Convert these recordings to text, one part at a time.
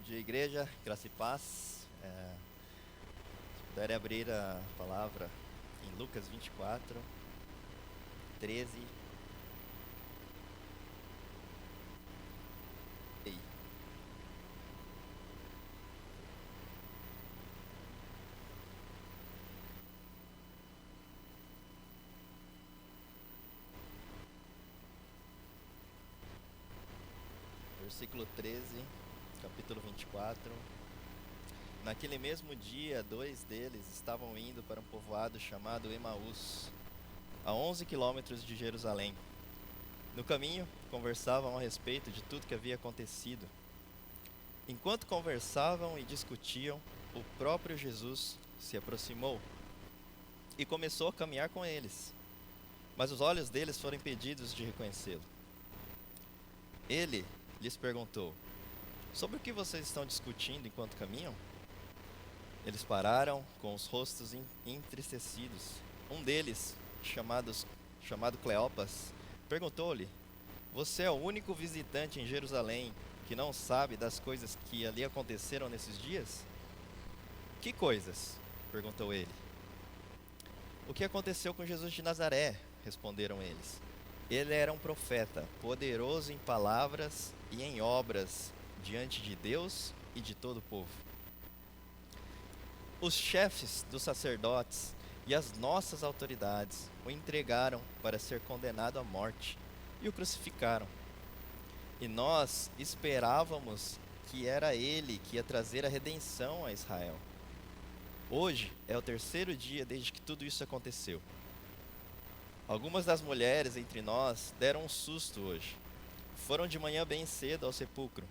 dia, igreja, graça e paz. Se puderem abrir a palavra em Lucas 24, 13. Ei. Versículo 13, capítulo 24. Naquele mesmo dia, dois deles estavam indo para um povoado chamado Emaús, a 11 quilômetros de Jerusalém. No caminho, conversavam a respeito de tudo que havia acontecido. Enquanto conversavam e discutiam, o próprio Jesus se aproximou e começou a caminhar com eles. Mas os olhos deles foram impedidos de reconhecê-lo. Ele lhes perguntou: sobre o que vocês estão discutindo enquanto caminham? Eles pararam com os rostos entristecidos. Um deles, chamado Cleopas, perguntou-lhe: você é o único visitante em Jerusalém que não sabe das coisas que ali aconteceram nesses dias? Que coisas? Perguntou ele. O que aconteceu com Jesus de Nazaré? Responderam eles. Ele era um profeta, poderoso em palavras e em obras diante de Deus e de todo o povo. Os chefes dos sacerdotes e as nossas autoridades o entregaram para ser condenado à morte e o crucificaram. E nós esperávamos que era ele que ia trazer a redenção a Israel. Hoje é o terceiro dia desde que tudo isso aconteceu. Algumas das mulheres entre nós deram um susto hoje. Foram de manhã bem cedo ao sepulcro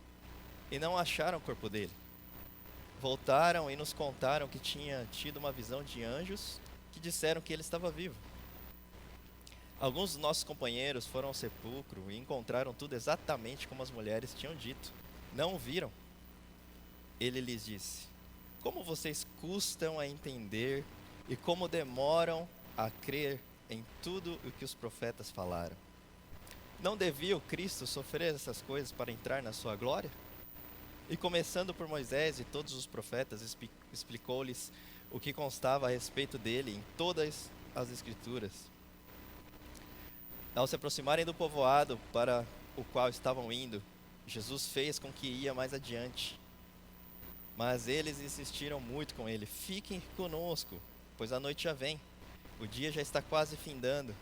e não acharam o corpo dele. Voltaram e nos contaram que tinha tido uma visão de anjos que disseram que ele estava vivo. Alguns dos nossos companheiros foram ao sepulcro e encontraram tudo exatamente como as mulheres tinham dito. Não o viram. Ele lhes disse: como vocês custam a entender e como demoram a crer em tudo o que os profetas falaram. Não devia o Cristo sofrer essas coisas para entrar na sua glória? E começando por Moisés e todos os profetas, explicou-lhes o que constava a respeito dele em todas as Escrituras. Ao se aproximarem do povoado para o qual estavam indo, Jesus fez com que ia mais adiante. Mas eles insistiram muito com ele: fiquem conosco, pois a noite já vem, o dia já está quase findando.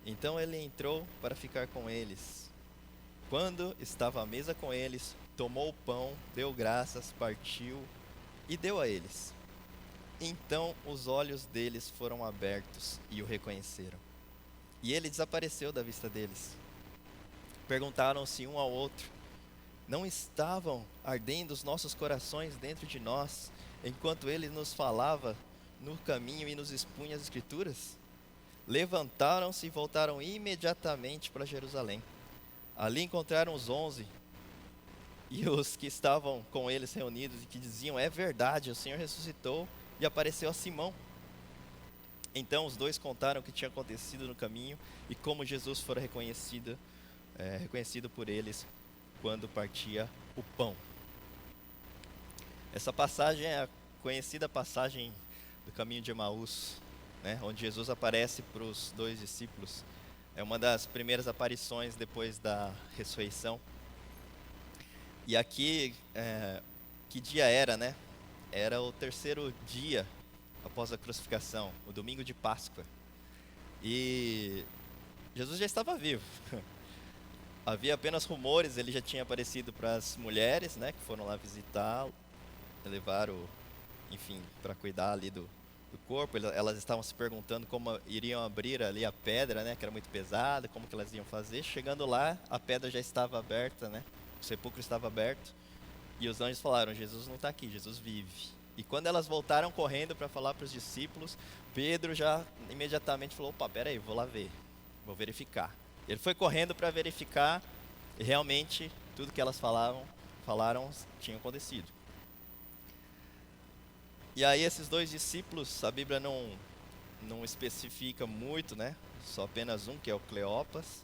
Então ele entrou para ficar com eles. Quando estava à mesa com eles, tomou o pão, deu graças, partiu e deu a eles. Então os olhos deles foram abertos e o reconheceram. E ele desapareceu da vista deles. Perguntaram-se um ao outro: não estavam ardendo os nossos corações dentro de nós, enquanto ele nos falava no caminho e nos expunha as Escrituras? Levantaram-se e voltaram imediatamente para Jerusalém. Ali encontraram os 11 e os que estavam com eles reunidos e que diziam: é verdade, o Senhor ressuscitou e apareceu a Simão. Então os dois contaram o que tinha acontecido no caminho e como Jesus fora reconhecido por eles quando partia o pão. Essa passagem é a conhecida passagem do caminho de Emaús, né, onde Jesus aparece para os dois discípulos. É uma das primeiras aparições depois da ressurreição. E aqui, que dia era, né? Era o terceiro dia após a crucificação, o domingo de Páscoa. E Jesus já estava vivo. Havia apenas rumores, ele já tinha aparecido para as mulheres, né, que foram lá visitá-lo, levaram, enfim, para cuidar ali do corpo. Elas estavam se perguntando como iriam abrir ali a pedra, né, que era muito pesada, como que elas iam fazer. Chegando lá, a pedra já estava aberta, né, o sepulcro estava aberto, e os anjos falaram: Jesus não está aqui, Jesus vive. E quando elas voltaram correndo para falar para os discípulos, Pedro já imediatamente falou: opa, peraí, vou lá ver, vou verificar. Ele foi correndo para verificar e realmente tudo que elas falaram tinha acontecido. E aí esses dois discípulos, a Bíblia não especifica muito, né? Só apenas um, que é o Cleopas.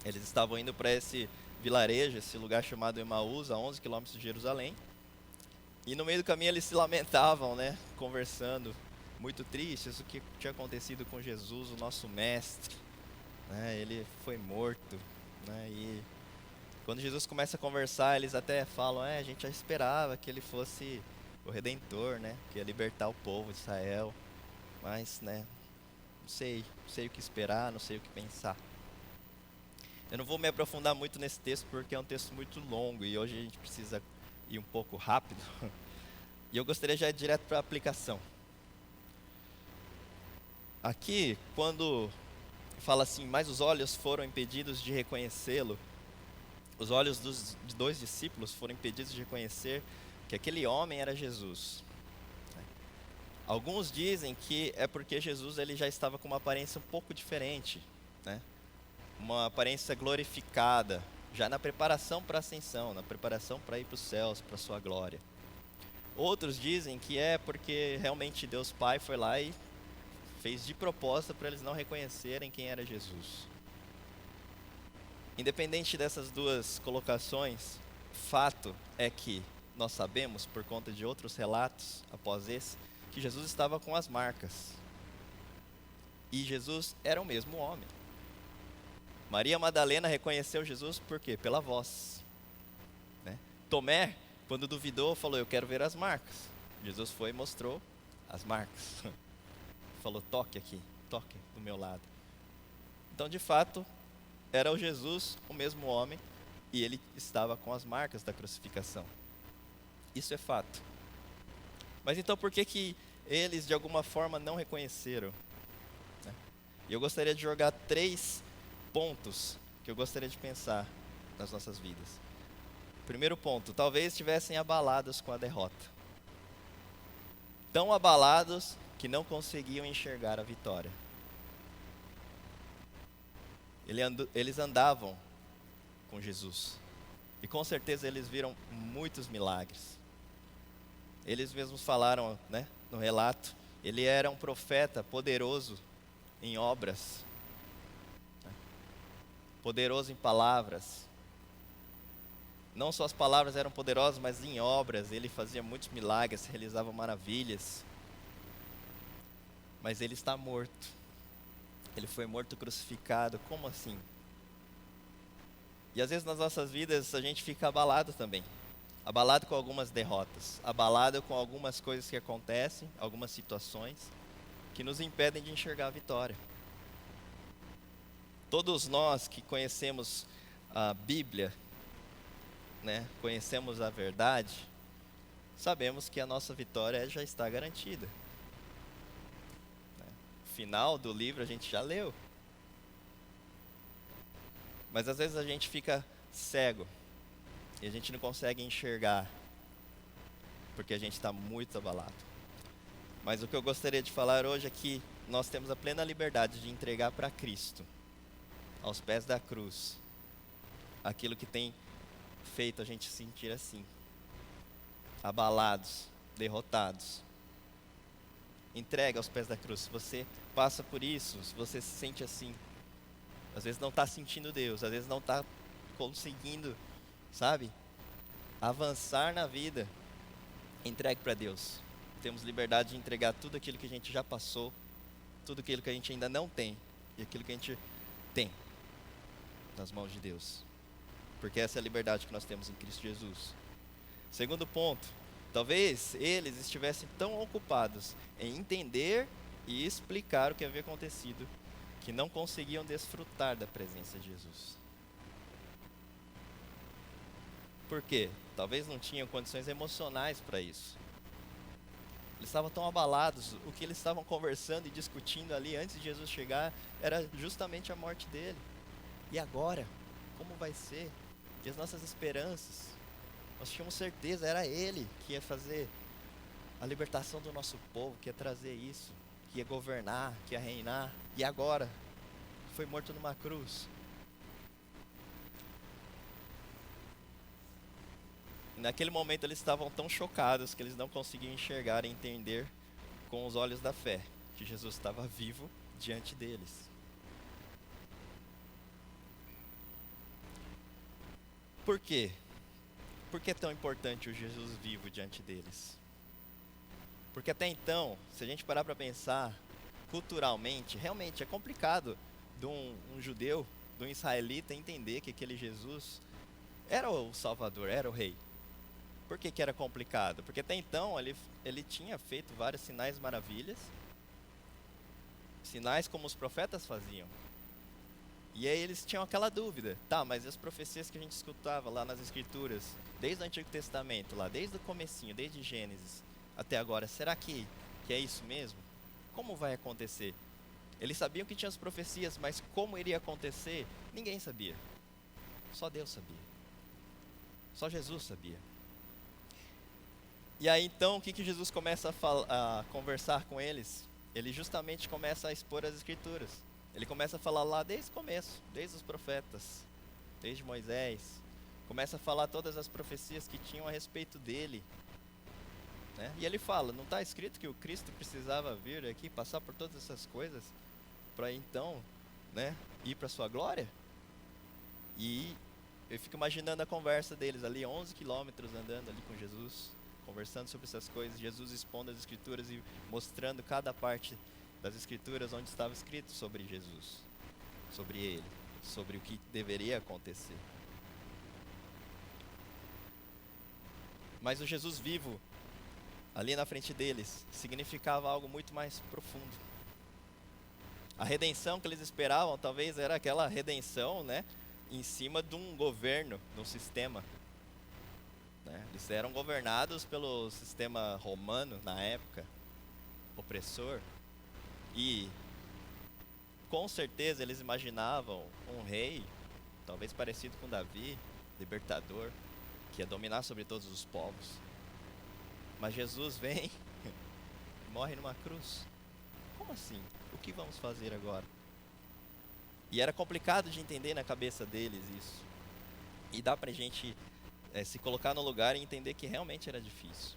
Eles estavam indo para esse vilarejo, esse lugar chamado Emaús, a 11 quilômetros de Jerusalém. E no meio do caminho eles se lamentavam, né, conversando, muito tristes, o que tinha acontecido com Jesus, o nosso mestre, né, ele foi morto, né, e quando Jesus começa a conversar, eles até falam, a gente já esperava que ele fosse o Redentor, né, que ia libertar o povo de Israel, mas, né, não sei o que esperar, não sei o que pensar. Eu não vou me aprofundar muito nesse texto porque é um texto muito longo e hoje a gente precisa ir um pouco rápido. E eu gostaria já de ir direto para a aplicação. Aqui, quando fala assim, mas os olhos foram impedidos de reconhecê-lo, os olhos dos dois discípulos foram impedidos de reconhecer que aquele homem era Jesus. Alguns dizem que é porque Jesus ele já estava com uma aparência um pouco diferente, né? Uma aparência glorificada, já na preparação para a ascensão, na preparação para ir para os céus, para a sua glória. Outros dizem que é porque realmente Deus Pai foi lá e fez de propósito para eles não reconhecerem quem era Jesus. Independente dessas duas colocações, fato é que nós sabemos, por conta de outros relatos após esse, que Jesus estava com as marcas. E Jesus era o mesmo homem. Maria Madalena reconheceu Jesus por quê? Pela voz, né? Tomé, quando duvidou, falou, eu quero ver as marcas. Jesus foi e mostrou as marcas. Falou, toque aqui, toque do meu lado. Então, de fato, era o Jesus, o mesmo homem, e ele estava com as marcas da crucificação. Isso é fato. Mas então, por que eles, de alguma forma, não reconheceram? E eu gostaria de jogar 3 pontos que eu gostaria de pensar nas nossas vidas. Primeiro ponto, talvez estivessem abalados com a derrota. Tão abalados que não conseguiam enxergar a vitória. Eles andavam com Jesus. E com certeza eles viram muitos milagres. Eles mesmos falaram, né, no relato, ele era um profeta poderoso em obras, poderoso em palavras. Não só as palavras eram poderosas, mas em obras. Ele fazia muitos milagres, realizava maravilhas. Mas ele está morto. Ele foi morto crucificado. Como assim? E às vezes nas nossas vidas a gente fica abalado também. Abalado com algumas derrotas. Abalado com algumas coisas que acontecem, algumas situações que nos impedem de enxergar a vitória. Todos nós que conhecemos a Bíblia, né, conhecemos a verdade, sabemos que a nossa vitória já está garantida. O final do livro a gente já leu. Mas às vezes a gente fica cego e a gente não consegue enxergar porque a gente está muito abalado. Mas o que eu gostaria de falar hoje é que nós temos a plena liberdade de entregar para Cristo, aos pés da cruz, aquilo que tem feito a gente se sentir assim, abalados, derrotados. Entrega aos pés da cruz. Se você passa por isso, se você se sente assim, às vezes não está sentindo Deus, às vezes não está conseguindo, sabe, avançar na vida, entregue para Deus. Temos liberdade de entregar tudo aquilo que a gente já passou, tudo aquilo que a gente ainda não tem e aquilo que a gente tem nas mãos de Deus. Porque essa é a liberdade que nós temos em Cristo Jesus. Segundo ponto, talvez eles estivessem tão ocupados em entender e explicar o que havia acontecido, que não conseguiam desfrutar da presença de Jesus. Por quê? Talvez não tinham condições emocionais para isso. Eles estavam tão abalados, o que eles estavam conversando e discutindo ali antes de Jesus chegar era justamente a morte dele. E agora? Como vai ser? E as nossas esperanças? Nós tínhamos certeza, era Ele que ia fazer a libertação do nosso povo, que ia trazer isso, que ia governar, que ia reinar. E agora? Foi morto numa cruz. E naquele momento eles estavam tão chocados que eles não conseguiam enxergar e entender com os olhos da fé que Jesus estava vivo diante deles. Por quê? Por que é tão importante o Jesus vivo diante deles? Porque até então, se a gente parar para pensar, culturalmente, realmente é complicado de um judeu, de um israelita entender que aquele Jesus era o Salvador, era o Rei. Por que que era complicado? Porque até então ele tinha feito vários sinais e maravilhas, sinais como os profetas faziam. E aí eles tinham aquela dúvida, tá, mas as profecias que a gente escutava lá nas Escrituras, desde o Antigo Testamento, lá desde o comecinho, desde Gênesis até agora, será que é isso mesmo? Como vai acontecer? Eles sabiam que tinha as profecias, mas como iria acontecer, ninguém sabia. Só Deus sabia. Só Jesus sabia. E aí então, o que Jesus começa a conversar com eles? Ele justamente começa a expor as Escrituras. Ele começa a falar lá desde o começo, desde os profetas, desde Moisés. Começa a falar todas as profecias que tinham a respeito dele. Né? E ele fala, não está escrito que o Cristo precisava vir aqui, passar por todas essas coisas, para então, né, ir para a sua glória? E eu fico imaginando a conversa deles ali, 11 quilômetros andando ali com Jesus, conversando sobre essas coisas, Jesus expondo as Escrituras e mostrando cada parte das Escrituras onde estava escrito sobre Jesus, sobre ele, sobre o que deveria acontecer. Mas o Jesus vivo, ali na frente deles, significava algo muito mais profundo. A redenção que eles esperavam, talvez, era aquela redenção, né, em cima de um governo, de um sistema. Né? Eles eram governados pelo sistema romano, na época, opressor. E, com certeza, eles imaginavam um rei, talvez parecido com Davi, libertador, que ia dominar sobre todos os povos. Mas Jesus vem e morre numa cruz. Como assim? O que vamos fazer agora? E era complicado de entender na cabeça deles isso. E dá pra gente se colocar no lugar e entender que realmente era difícil.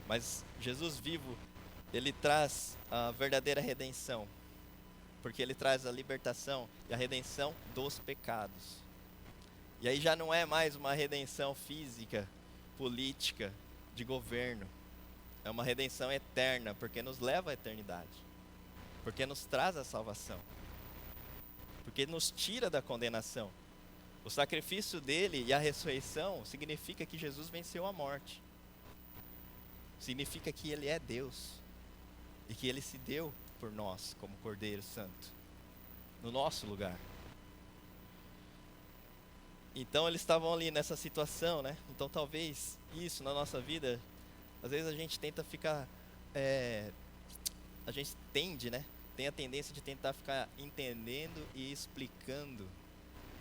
Mas Jesus vivo, ele traz a verdadeira redenção. Porque ele traz a libertação e a redenção dos pecados. E aí já não é mais uma redenção física, política, de governo. É uma redenção eterna, porque nos leva à eternidade. Porque nos traz a salvação. Porque nos tira da condenação. O sacrifício dele e a ressurreição significa que Jesus venceu a morte. Significa que ele é Deus. E que ele se deu por nós, como Cordeiro Santo. No nosso lugar. Então eles estavam ali nessa situação, né? Então talvez isso na nossa vida, às vezes a gente tenta ficar, a gente tende, né? Tem a tendência de tentar ficar entendendo e explicando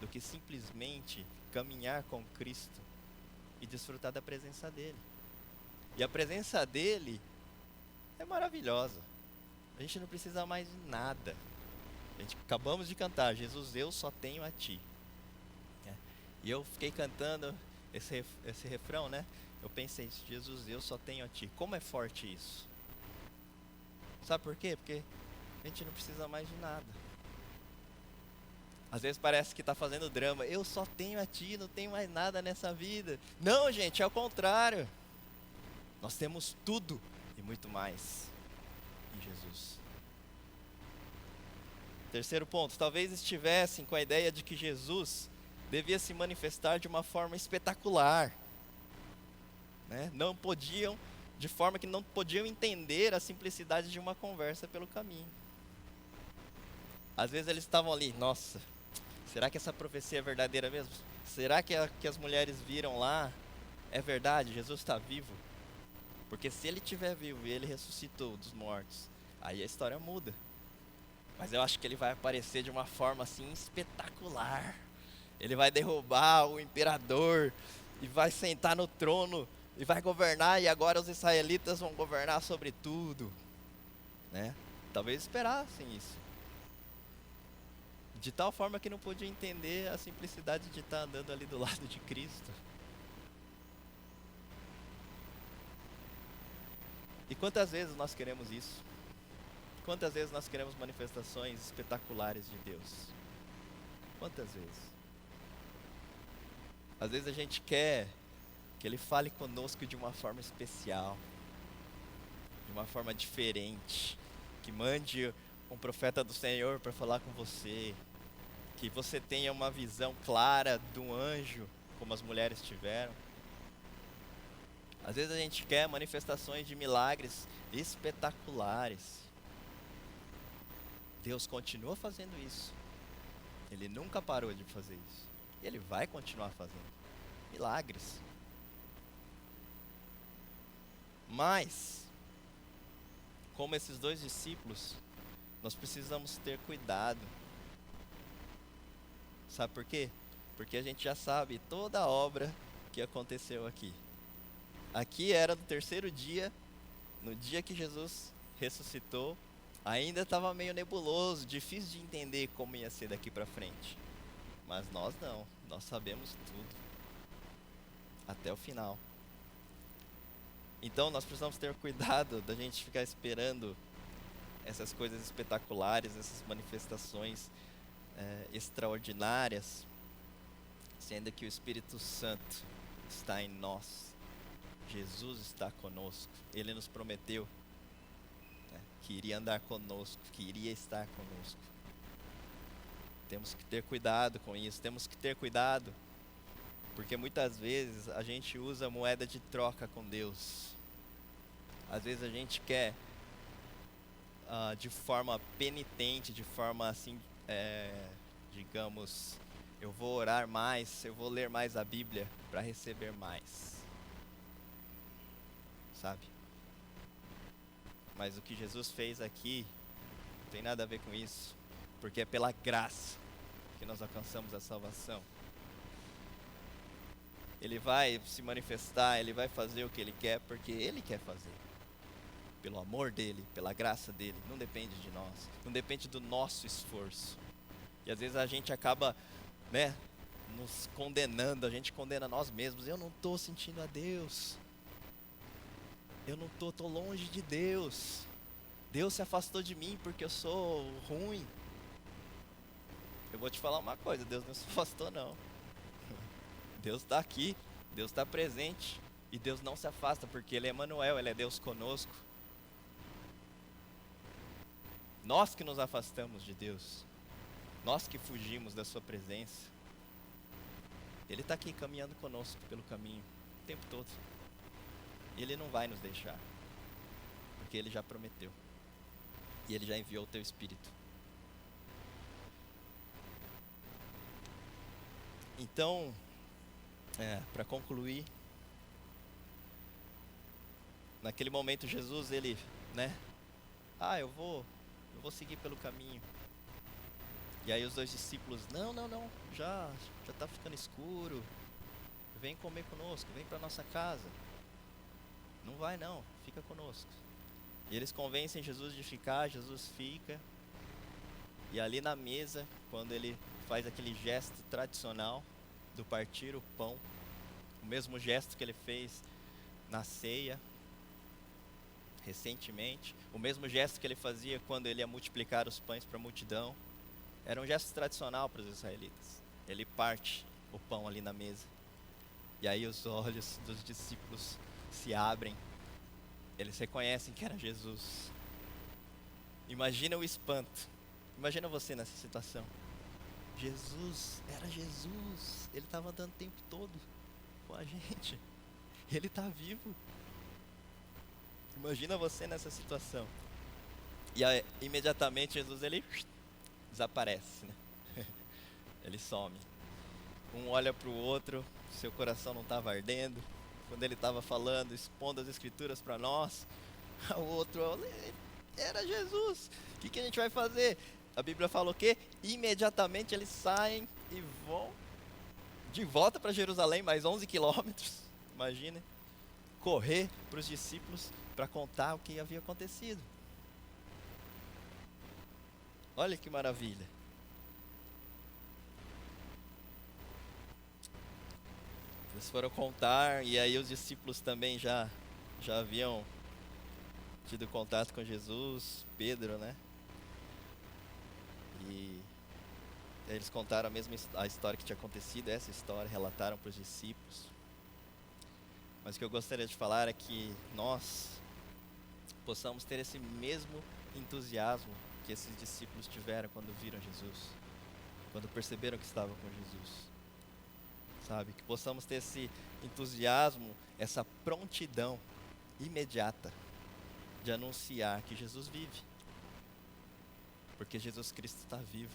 do que simplesmente caminhar com Cristo e desfrutar da presença dele. E a presença dele é maravilhosa. A gente não precisa mais de nada. A gente acabamos de cantar, Jesus, eu só tenho a ti. E eu fiquei cantando esse refrão, né? Eu pensei, Jesus, eu só tenho a ti. Como é forte isso? Sabe por quê? Porque a gente não precisa mais de nada. Às vezes parece que está fazendo drama. Eu só tenho a ti, não tenho mais nada nessa vida. Não, gente, é o contrário. Nós temos tudo e muito mais em Jesus. Terceiro ponto, talvez estivessem com a ideia de que Jesus devia se manifestar de uma forma espetacular. Né? Não podiam, de forma que não podiam entender a simplicidade de uma conversa pelo caminho. Às vezes eles estavam ali, nossa, será que essa profecia é verdadeira mesmo? Será que que as mulheres viram lá é verdade? Jesus está vivo? Porque se ele estiver vivo e ele ressuscitou dos mortos, aí a história muda. Mas eu acho que ele vai aparecer de uma forma assim espetacular. Ele vai derrubar o imperador e vai sentar no trono e vai governar, e agora os israelitas vão governar sobre tudo. Né? Talvez esperassem isso. De tal forma que não podia entender a simplicidade de estar andando ali do lado de Cristo. E quantas vezes nós queremos isso? Quantas vezes nós queremos manifestações espetaculares de Deus? Quantas vezes? Às vezes a gente quer que Ele fale conosco de uma forma especial, de uma forma diferente, que mande um profeta do Senhor para falar com você, que você tenha uma visão clara de um anjo, como as mulheres tiveram. Às vezes a gente quer manifestações de milagres espetaculares. Deus continua fazendo isso. Ele nunca parou de fazer isso. E Ele vai continuar fazendo milagres. Mas, como esses dois discípulos, nós precisamos ter cuidado. Sabe por quê? Porque a gente já sabe toda a obra que aconteceu aqui. Aqui era no terceiro dia, no dia que Jesus ressuscitou. Ainda estava meio nebuloso, difícil de entender como ia ser daqui para frente. Mas nós não, nós sabemos tudo. Até o final. Então nós precisamos ter cuidado da gente ficar esperando essas coisas espetaculares, essas manifestações extraordinárias, sendo que o Espírito Santo está em nós. Jesus está conosco. Ele nos prometeu, né, que iria andar conosco, que iria estar conosco. Temos que ter cuidado com isso, temos que ter cuidado, porque muitas vezes a gente usa moeda de troca com Deus. Às vezes a gente quer, de forma penitente, de forma assim, digamos, eu vou orar mais, eu vou ler mais a Bíblia para receber mais. Sabe? Mas o que Jesus fez aqui não tem nada a ver com isso, porque é pela graça que nós alcançamos a salvação. Ele vai se manifestar, Ele vai fazer o que Ele quer, porque Ele quer fazer. Pelo amor dEle, pela graça dEle, não depende de nós, não depende do nosso esforço. E às vezes a gente acaba, né, nos condenando, a gente condena nós mesmos. Eu não estou sentindo a Deus. Eu não estou longe de Deus. Deus se afastou de mim porque eu sou ruim. Eu vou te falar uma coisa, Deus não se afastou não. Deus está aqui, Deus está presente. E Deus não se afasta porque Ele é Emanuel, Ele é Deus conosco. Nós que nos afastamos de Deus. Nós que fugimos da sua presença. Ele está aqui caminhando conosco pelo caminho o tempo todo. E Ele não vai nos deixar, porque Ele já prometeu. E Ele já enviou o teu Espírito. Então, para concluir, naquele momento Jesus, Ele, né? Eu vou seguir pelo caminho. E aí os dois discípulos, não, já está ficando escuro. Vem comer conosco, vem para nossa casa. Não vai não, fica conosco. E eles convencem Jesus de ficar, Jesus fica. E ali na mesa, quando ele faz aquele gesto tradicional do partir o pão, o mesmo gesto que ele fez na ceia, recentemente, o mesmo gesto que ele fazia quando ele ia multiplicar os pães para a multidão, era um gesto tradicional para os israelitas. Ele parte o pão ali na mesa. E aí os olhos dos discípulos se abrem. Eles reconhecem que era Jesus. Imagina o espanto. Imagina você nessa situação. Jesus, era Jesus. Ele estava andando o tempo todo com a gente. Ele está vivo. Imagina você nessa situação. E aí, imediatamente Jesus ele desaparece, né? Ele some. Um olha para o outro, seu coração não estava ardendo. Quando ele estava falando, expondo as escrituras para nós, o outro, era Jesus. O que a gente vai fazer? A Bíblia fala o quê? Imediatamente eles saem e vão de volta para Jerusalém, mais 11 quilômetros. Imagina, correr para os discípulos para contar o que havia acontecido. Olha que maravilha. Eles foram contar, e aí os discípulos também já haviam tido contato com Jesus, Pedro, né? E Eles contaram a história que tinha acontecido, essa história, relataram para os discípulos. Mas o que eu gostaria de falar é que nós possamos ter esse mesmo entusiasmo que esses discípulos tiveram quando viram Jesus, quando perceberam que estavam com Jesus. Sabe? Que possamos ter esse entusiasmo, essa prontidão imediata de anunciar que Jesus vive. Porque Jesus Cristo está vivo.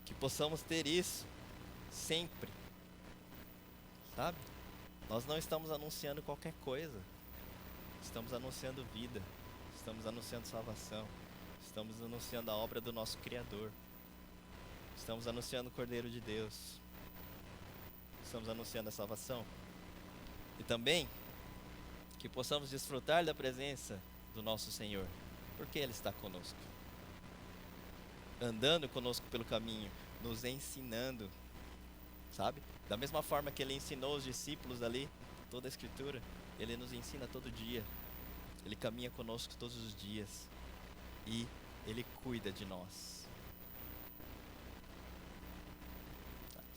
Que possamos ter isso sempre. Sabe? Nós não estamos anunciando qualquer coisa. Estamos anunciando vida. Estamos anunciando salvação. Estamos anunciando a obra do nosso Criador. Estamos anunciando o Cordeiro de Deus. Estamos anunciando a salvação. E também que possamos desfrutar da presença do nosso Senhor, porque Ele está conosco, andando conosco pelo caminho, nos ensinando, sabe? Da mesma forma que Ele ensinou os discípulos ali, toda a Escritura, Ele nos ensina todo dia. Ele caminha conosco todos os dias e Ele cuida de nós.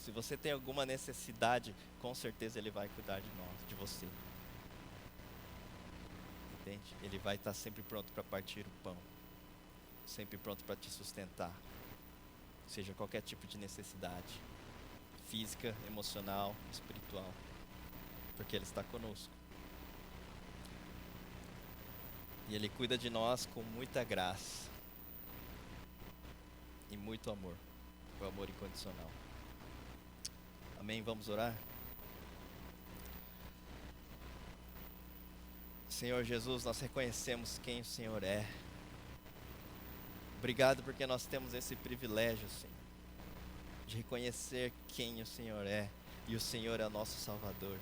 Se você tem alguma necessidade, com certeza Ele vai cuidar de nós, de você. Entende? Ele vai estar sempre pronto para partir o pão, sempre pronto para te sustentar, seja qualquer tipo de necessidade, física, emocional, espiritual, porque Ele está conosco. E Ele cuida de nós com muita graça e muito amor, o amor incondicional. Amém? Vamos orar? Senhor Jesus, nós reconhecemos quem o Senhor é. Obrigado porque nós temos esse privilégio, Senhor, de reconhecer quem o Senhor é. E o Senhor é o nosso Salvador.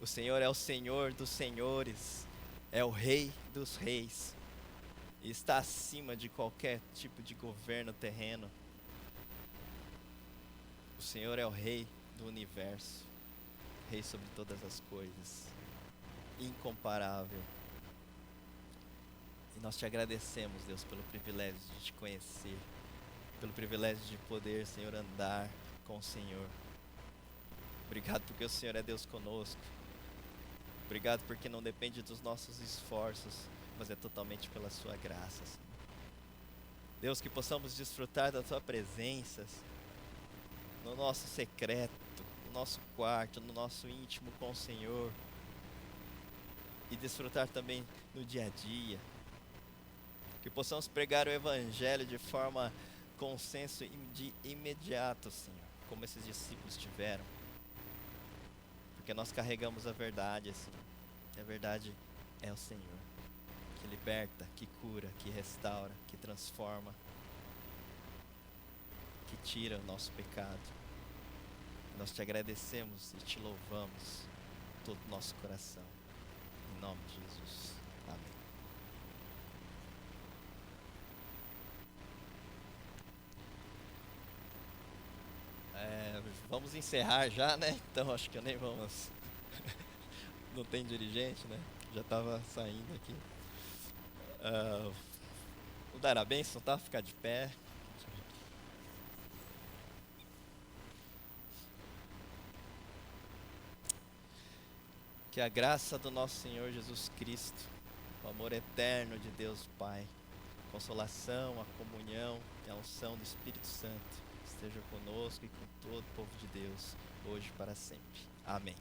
O Senhor é o Senhor dos senhores, é o Rei dos reis. E está acima de qualquer tipo de governo terreno. O Senhor é o Rei do universo, Rei sobre todas as coisas, incomparável. E nós te agradecemos, Deus, pelo privilégio de te conhecer, pelo privilégio de poder, Senhor, andar com o Senhor. Obrigado porque o Senhor é Deus conosco. Obrigado porque não depende dos nossos esforços, mas é totalmente pela sua graça, Senhor. Deus, que possamos desfrutar da tua presença no nosso secreto, no nosso quarto, no nosso íntimo com o Senhor. E desfrutar também no dia a dia. Que possamos pregar o Evangelho de forma com senso de imediato, Senhor, como esses discípulos tiveram. Porque nós carregamos a verdade, Senhor. E a verdade é o Senhor, que liberta, que cura, que restaura, que transforma, que tira o nosso pecado. Nós te agradecemos e te louvamos todo o nosso coração. Em nome de Jesus. Amém. Vamos encerrar já, né? Então acho que nem vamos. Não tem dirigente, né? Já estava saindo aqui. Vou dar a bênção, tá? Ficar de pé. Que a graça do nosso Senhor Jesus Cristo, o amor eterno de Deus Pai, a consolação, a comunhão e a unção do Espírito Santo esteja conosco e com todo o povo de Deus, hoje e para sempre. Amém.